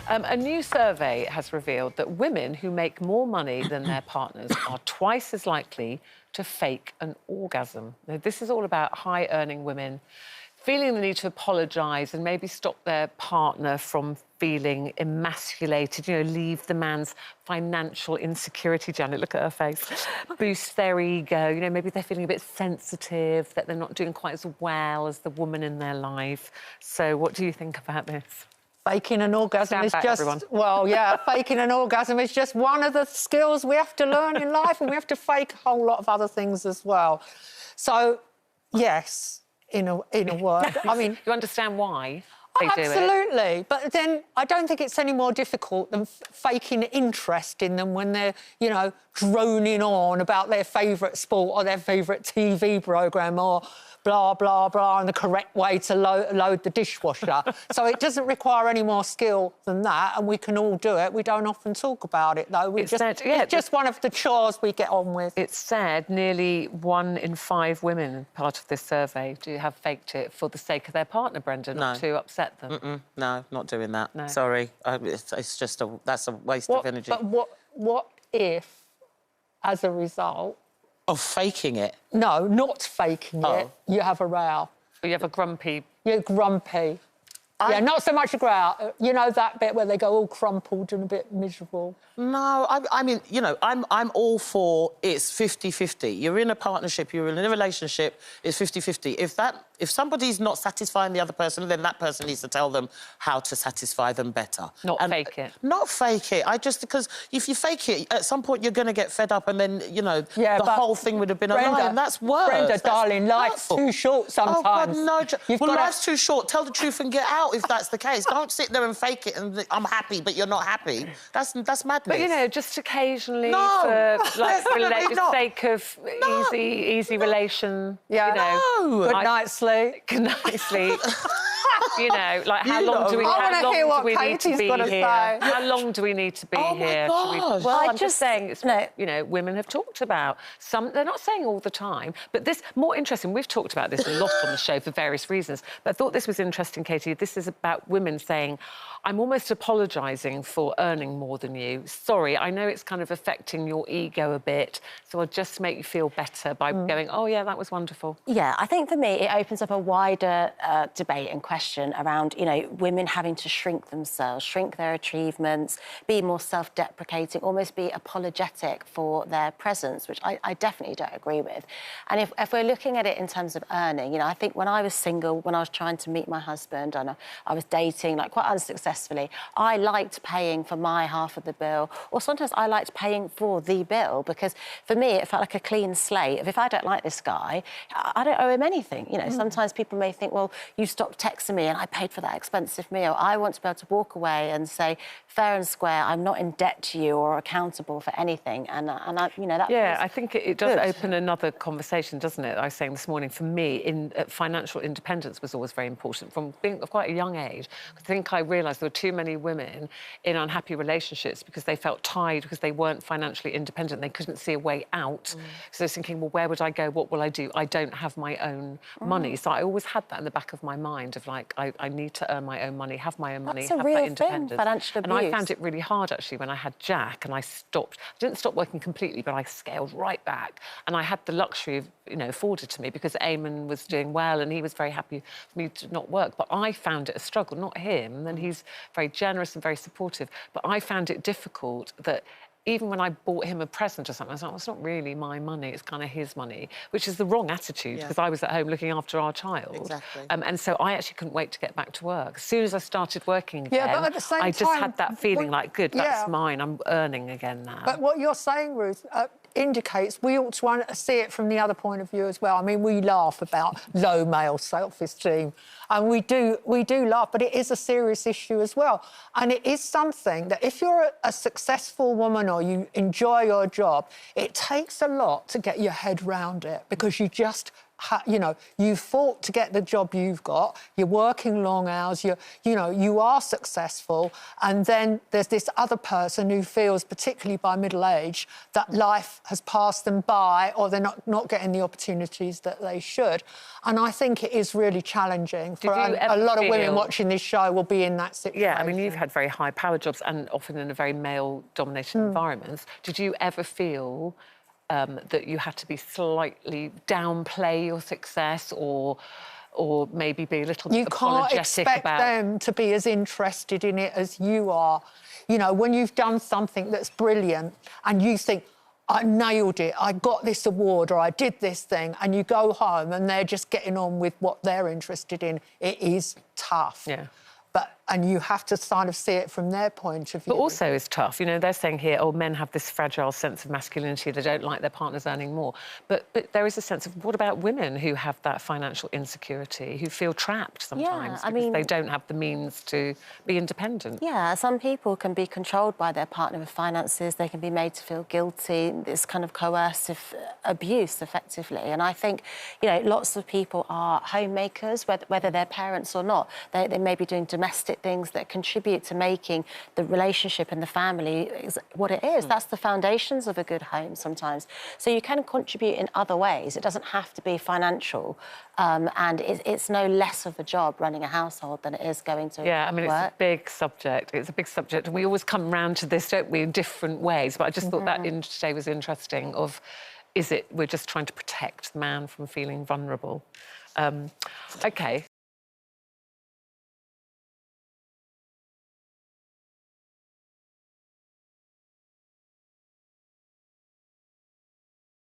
A new survey has revealed that women who make more money than their partners are twice as likely to fake an orgasm. Now, this is all about high-earning women feeling the need to apologise and maybe stop their partner from feeling emasculated, you know, leave the man's financial insecurity, Janet, look at her face, boost their ego, you know, maybe they're feeling a bit sensitive, that they're not doing quite as well as the woman in their life. So what do you think about this? Faking an orgasm is just, everyone. well, yeah, faking an orgasm is just one of the skills we have to learn in life, and we have to fake a whole lot of other things as well. So, yes, in a word. I mean, you understand why they do it? Absolutely, but then I don't think it's any more difficult than faking interest in them when they're, you know, droning on about their favourite sport or their favourite TV programme or blah, blah, blah, and the correct way to load the dishwasher. So it doesn't require any more skill than that, and we can all do it. We don't often talk about it, though. It's just one of the chores we get on with. It's said nearly 1 in 5 women, part of this survey, do have faked it for the sake of their partner, Brenda, not to upset them. No, not doing that. No. Sorry. It's just that's a waste of energy. But what if, as a result... Of faking it? No, not faking it. You have a row. You have a grumpy... You're grumpy. Yeah, not so much a growl. You know that bit where they go all crumpled and a bit miserable? No, I mean, you know, I'm all for it's 50-50. You're in a partnership, you're in a relationship, it's 50-50. If somebody's not satisfying the other person, then that person needs to tell them how to satisfy them better. Not fake it. Not fake it. Because if you fake it, at some point you're going to get fed up and then, you know, the whole thing would have been a lie, and that's worse. Brenda, darling, life's too short sometimes. Oh, God, no. Well, life's too short. Tell the truth and get out if that's the case. Don't sit there and fake it and I'm happy, but you're not happy. That's madness. But, you know, just occasionally for, like, the sake of easy relation, you know. Good night, sleep. Good night, sleep. You know, like, how long do we need to be here? How long do we need to be here? God. Well, I'm just saying, it's what, you know, women have talked about. They're not saying all the time, but this, more interesting, we've talked about this a lot on the show for various reasons, but I thought this was interesting, Katie. This is about women saying, I'm almost apologising for earning more than you. Sorry, I know it's kind of affecting your ego a bit, so I'll just make you feel better by going, oh, yeah, that was wonderful. Yeah, I think for me, it opens up a wider debate and question around, you know, women having to shrink themselves, shrink their achievements, be more self-deprecating, almost be apologetic for their presence, which I definitely don't agree with. And if we're looking at it in terms of earning, you know, I think when I was single, when I was trying to meet my husband and I was dating, like, quite unsuccessfully, I liked paying for my half of the bill, or sometimes I liked paying for the bill, because for me it felt like a clean slate. If I don't like this guy, I don't owe him anything. You know, sometimes people may think, well, you stopped texting me and I paid for that expensive meal. I want to be able to walk away and say, fair and square, I'm not in debt to you or accountable for anything. And I, you know, that. Yeah, I think it does open another conversation, doesn't it? I was saying this morning, for me, financial independence was always very important from being of quite a young age. I think I realised there were too many women in unhappy relationships because they felt tied, because they weren't financially independent. They couldn't see a way out. So they're thinking, well, where would I go? What will I do? I don't have my own money. So I always had that in the back of my mind of, like, I need to earn my own money, have my own money, have that independence. Financial abuse. And I found it really hard, actually, when I had Jack and I didn't stop working completely, but I scaled right back. And I had the luxury of, you know, afforded to me because Eamon was doing well and he was very happy for me to not work. But I found it a struggle, not him. And he's very generous and very supportive. But I found it difficult that even when I bought him a present or something, I was like, well, it's not really my money, it's kind of his money, which is the wrong attitude, because I was at home looking after our child. Exactly. And so I actually couldn't wait to get back to work. As soon as I started working again, but at the same I just had that feeling like, good, that's mine, I'm earning again now. But what you're saying, Ruth, indicates we ought to see it from the other point of view as well. I mean, we laugh about low male self-esteem, and we do laugh, but it is a serious issue as well. And it is something that if you're a successful woman or you enjoy your job, it takes a lot to get your head round it, because you just you know, you fought to get the job you've got, you're working long hours, you know, you are successful, and then there's this other person who feels, particularly by middle age, that life has passed them by, or they're not getting the opportunities that they should. And I think it is really challenging for a lot of women watching this show will be in that situation. Yeah, I mean, you've had very high power jobs and often in a very male-dominated environments. Did you ever feel that you had to be slightly downplay your success or maybe be a little bit apologetic about... You can't expect them to be as interested in it as you are. You know, when you've done something that's brilliant and you think, I nailed it, I got this award or I did this thing, and you go home and they're just getting on with what they're interested in, it is tough. Yeah. And you have to kind of see it from their point of view. But also it's tough. You know, they're saying here, oh, men have this fragile sense of masculinity. They don't like their partners earning more. But there is a sense of, what about women who have that financial insecurity, who feel trapped sometimes because they don't have the means to be independent? Yeah, some people can be controlled by their partner with finances. They can be made to feel guilty. This kind of coercive abuse, effectively. And I think, you know, lots of people are homemakers, whether they're parents or not. They may be doing domestic things that contribute to making the relationship and the family is what it is. That's the foundations of a good home sometimes. So you can contribute in other ways. It doesn't have to be financial. And it's no less of a job running a household than it is going to work. Yeah, I mean, it's a big subject. It's a big subject. And we always come round to this, don't we, in different ways. But I just thought that today was interesting of, is it we're just trying to protect the man from feeling vulnerable? OK.